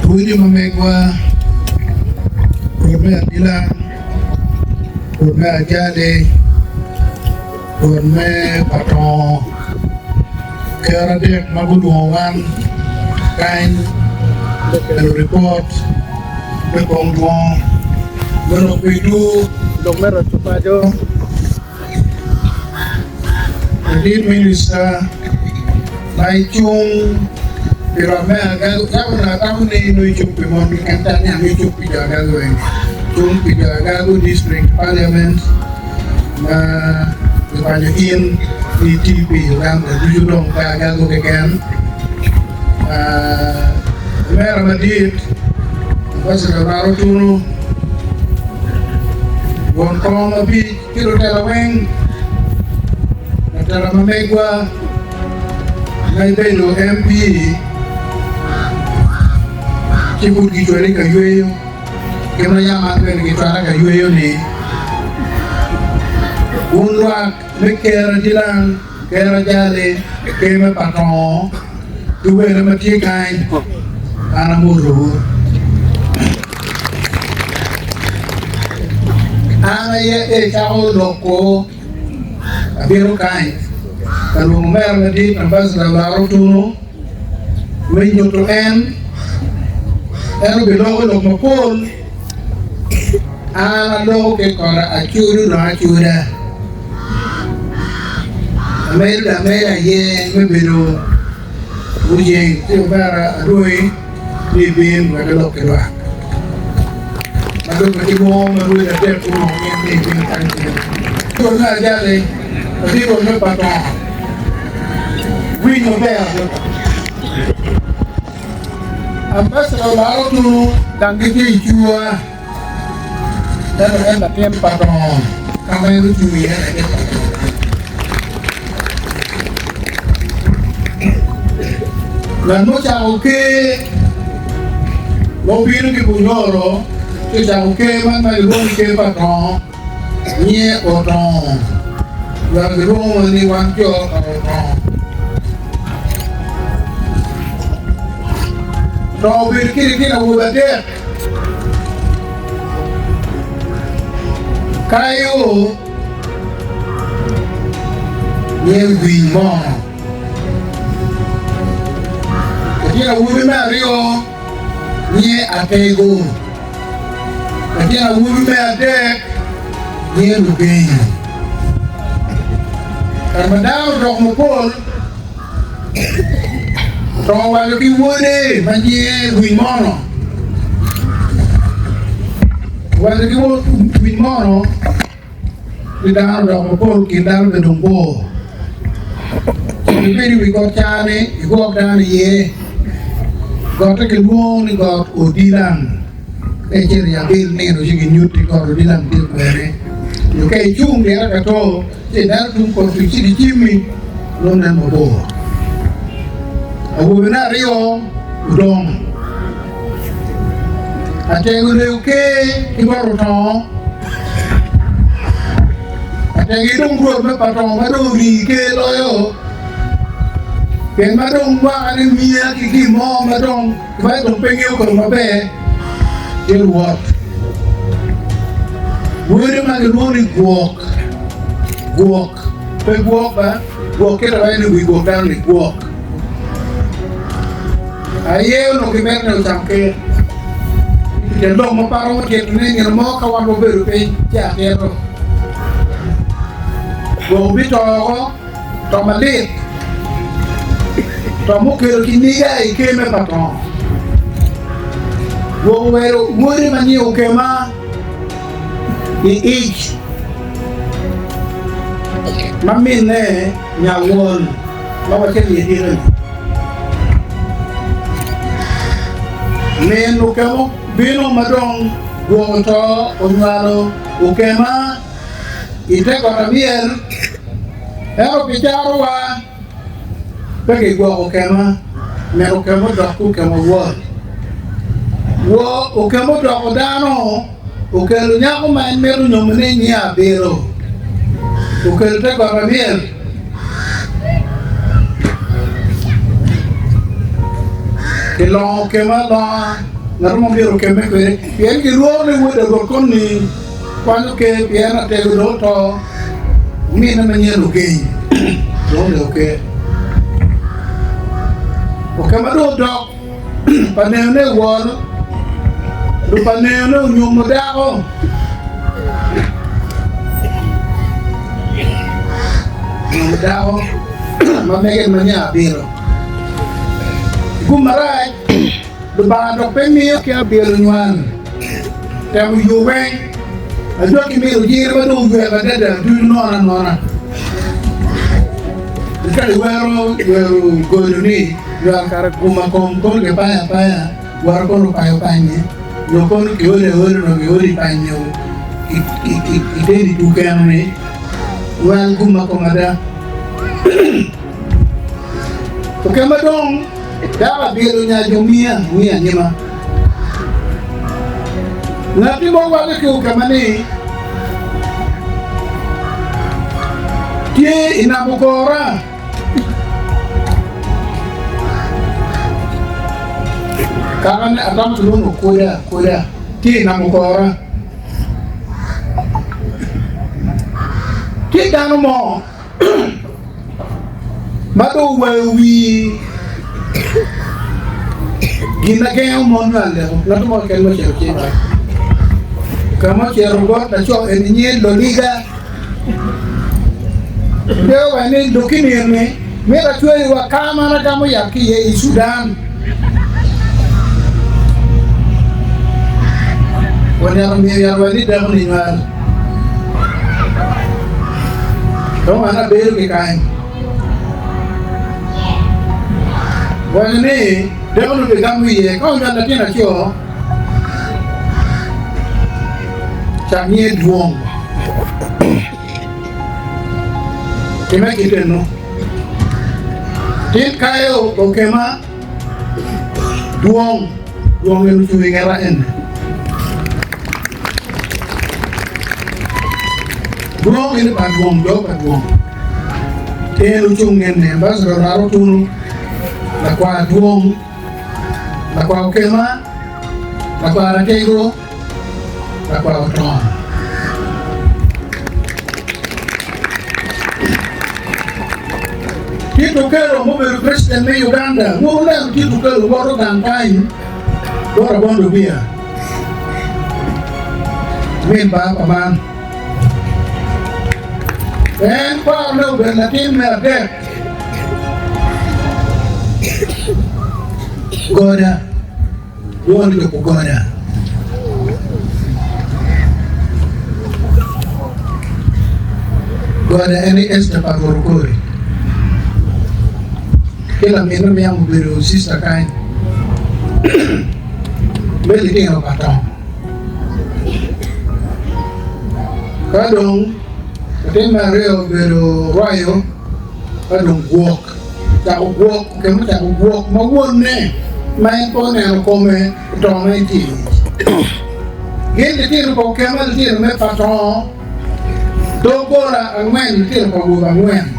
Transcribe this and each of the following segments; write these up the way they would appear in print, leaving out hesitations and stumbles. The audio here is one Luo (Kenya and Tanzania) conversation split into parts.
Tuwili mamegwa Rome Adila Rome Ajale Rome Baton Kera Dek Magudu Wan Kain the report the Kongwong Bueno Kuidu Domero Chupajo the lead minister Lai Chung Pirame agalu na tamu ni no Chope mon kantanya no Chope agalu Chope agalu district parliament na Banyankole TP Uganda dujudong agalu again Mera Madid basa ka Otunnu gon koma bi kilo telaweng na tala mamegwa ngai belo MP Cibut gitu ni kayu yo, kena yang ada ni kita ada kayu yo ni. Unwak mikir jilang, kera jale, kema patong, dua nama tiga kain, anak muru. Anak ye kau loko, biru kain. Kalau merah di tempat sebelah Otunnu, menyuruh Ero belogo lo mapol ala logo ke kora achuru no achura amela ye mebelo uje te bara adoi ni bin bagalo ke wa madu ke mo madu da te ko no ni bin kan to na jale ti ko no pato wi no be Ambassador Otunnu dangiti jua dan ada tiap patron kami itu juia dan mau cakap ke lobi itu Banyoro cakap ke mana lobi ke patron ni orang dan rumah ni wancor orang No kiri na ubade kayo yewi mo kira ubi mario ni atego kira ubi made ni lubin karmadao dok mo pol Tong walu ki wone manjie wimono. Walu ki wimono tidak ada apa kita berdumpo. Jadi we got chane, we got down ye. Got ke luong ni got odilan. Ejer ya bil ni no sigi nyuti got odilan bil bere. Yo kai chung dia ka to, se dar tum ko fi di chimi lonan mo. Aku benar Rio, udong. Ate uke, ibaru tong. Ate hidung buat patong baru ke loyo. Ken madong ba ani mia kiki mo madong, ba tong pengeu ko mabe. Del what? Bude maguloni guok. Guok. Pe guok ba? Guok kita ba ni guok dan ni guok. Aye no que merna chamke que lo mo paro que ni mo ka wa mo beru pe ja kero go bito to malit to mo kero kiniga e ke me patron go wero muri mani o ke ma ich mamine nyawon lo ke ni dire Nenu kemo bino madong guoto onwalo ukema ite kota mier ero picharo wa peke guo ukema me ukemo doku kemo wo ukemo doku dano ukelu nyako main meru nyomene nya bero ukelu te kota mier ke lo ke ma lo ngaro mo biro ke me ke pien ki ruo le wude go koni kwano ke pien ate go to mi na manyelo ke do le oke ma do dok panene wor do panene nyum dako dao mamegen manya biro gumarai do bando pemio ke abiro nywan tamu yuwe ado ki miro jiro do vela dada du nona kali wero godoni yo kara kuma kom ke paya war ko payo panye yo ko ke ore no ke ore panyo ite di tukane wal kuma ko mada oke madong dawa biro nya jomia nyima ngati mo wale ke ukamani tie inamukora kakane atam tuluno koya tie inamukora tie dano mo Mado wewi gina kaya mon wale na to mo ken mo chero chero kama chero go ta cho en nye lo liga deo wa ni dokini me mera chwe wa kama na kama ya ki ye Sudan wanya me ya wali da ni wal to mana bel ke kai Wani demo be gamu ye ko ngana tina kyo chamie duong kema kiteno tin kayo okema duong en tuwe ngara en duong ini pa duong telu chungen ne basro raro tunu la kwa duong la kwa okema la kwa rakego la kwa Otunnu kitu kero mo be president ne Uganda mo le kitu kero woro campaign dora bondo bia men ba man en pa no be la tin me ade Goda, duwan da ku goda. Goda ini esta pagorokori. Kila minum yang beru sisa kain. Beli tinggal patang. Kadang, ketika Rio beru royo, kadang guok. Tak guok, kamu tak guok, mau ne. Main po na come dometi gende tiro ko kemal tiro me patron dogora angwen tiro ko angwen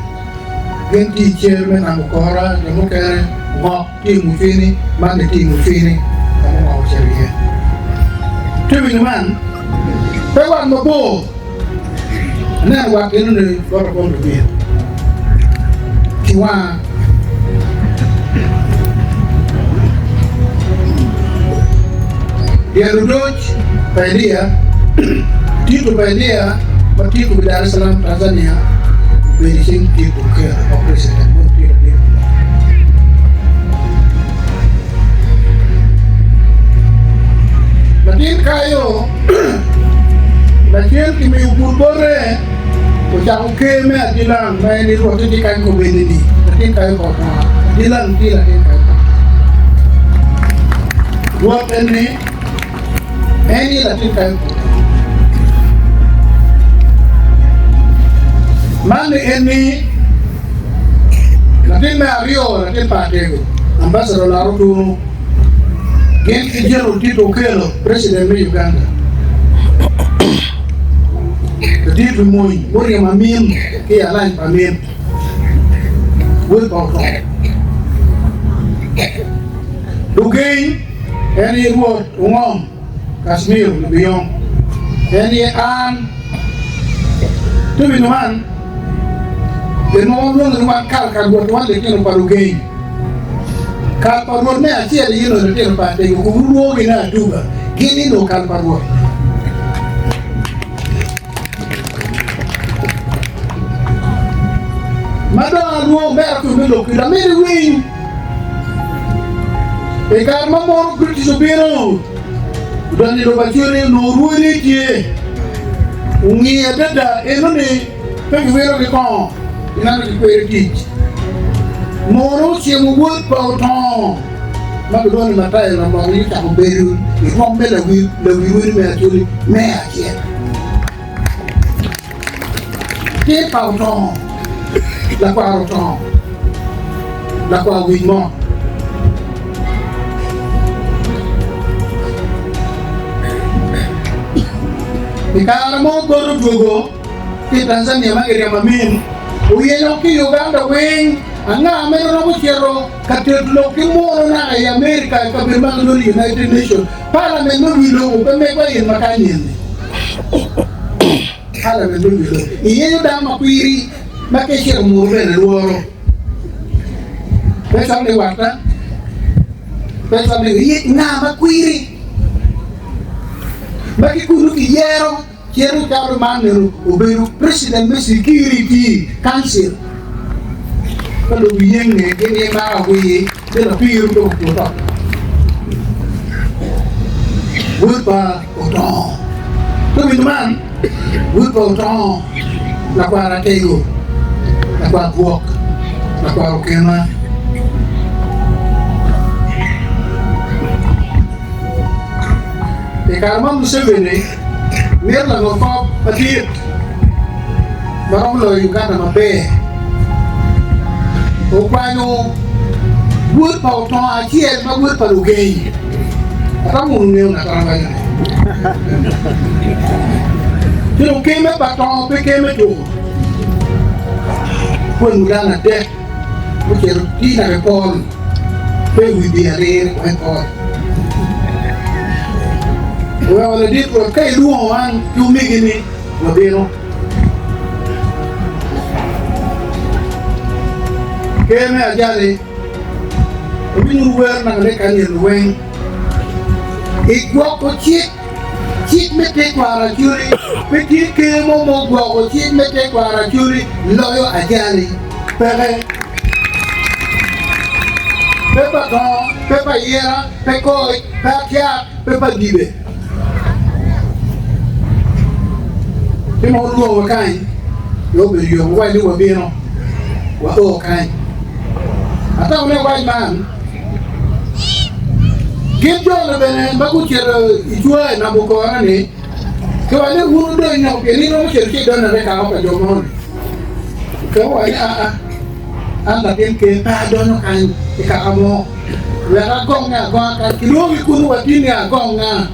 genti chairman angkora demo kere ngok timu fini man timu fini kamu mau cari tuwi man pewan mo bo na wa kenu ne for ko do bien kiwa dia Dodoth paidia titu paidia matiku Dar es Salaam Tanzania berising titu ke presiden menteri dia matin kayo matin kimi ubure ko jang ke me dilang mai ni ro ti kan ko benini matin kayo ko dilang tira kan buat ini Any Latin kayo Mani any Latin Mario, Latin Patego, Ambassador Olara Gen Kijero Tito Kelo, President of Uganda. The Tito Moy, William Amin, Kia Line Amin, Will Batoro. Dugain, any word, Kashmir, Beyond, any an, to be the man, the no one can go one the king of Parugain. Kalparwar me achiel yino ne tero pande yo kuruo gi na duba gini no kalparwar madon duo mer ku melo ku da mere win e kar mamoro British obiro dani do bachore no ruoni tie ungi dada enone pe wero ke ko ina ni pe teach Moro siamo wood pauton. Ma doni matai na mori ta ko beru. I rombe la wi me aturi me akie. Te pauton. La pauton. La kwa wi mo. Ikara mo goro jogo. Ki Tanzania magere mamin. Uyelo ki Uganda wing anga amero no chero katetlo ki moro na ya America ka birma no United Nations parliament no wilo ko me kwa yin makanye parliament no wilo iye da makwiri make chero moro bene luoro pesa de wata pesa de yi na makwiri make kunu ki yero chero ka manero oberu president me security council kalau yang ni dia marah we dia lebih untuk kita berpa otong teman-teman berpa otong lakwa ratego lakwa buok lakwa rokema karma Museveni mir la ngofop patir barang lo Uganda mabe o kwano wood pauton achiel ma wood Parugain ramu ne na karanga Pero keme baton pe keme to ko ngana de ko cer tina re pol pe wi bi are ko pol wala dit ko kay luon wan tu migini wabero keme ajale obinu wer na le kanir wen igwo ko chik mete kwara churi peti kemo mo gwo ko chik mete kwara churi loyo ajale pere pepa don pepa yera pekoi pakia pepa dibe timo luo wakai yo be yo wali wabino wa o kai ata one white man give Dollo bene bagu chero ichua na bokora ni ko wale huru do ina ke ni no chero ke dona re ka ka jomo ko wale anda tem ke pa dono kan e ka amo wera gonga go ka kilo kunu watini agonga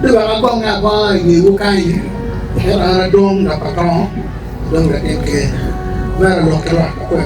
de wera gonga go ni u kai era dong da patron dong da tem ke mera lo ke wa ko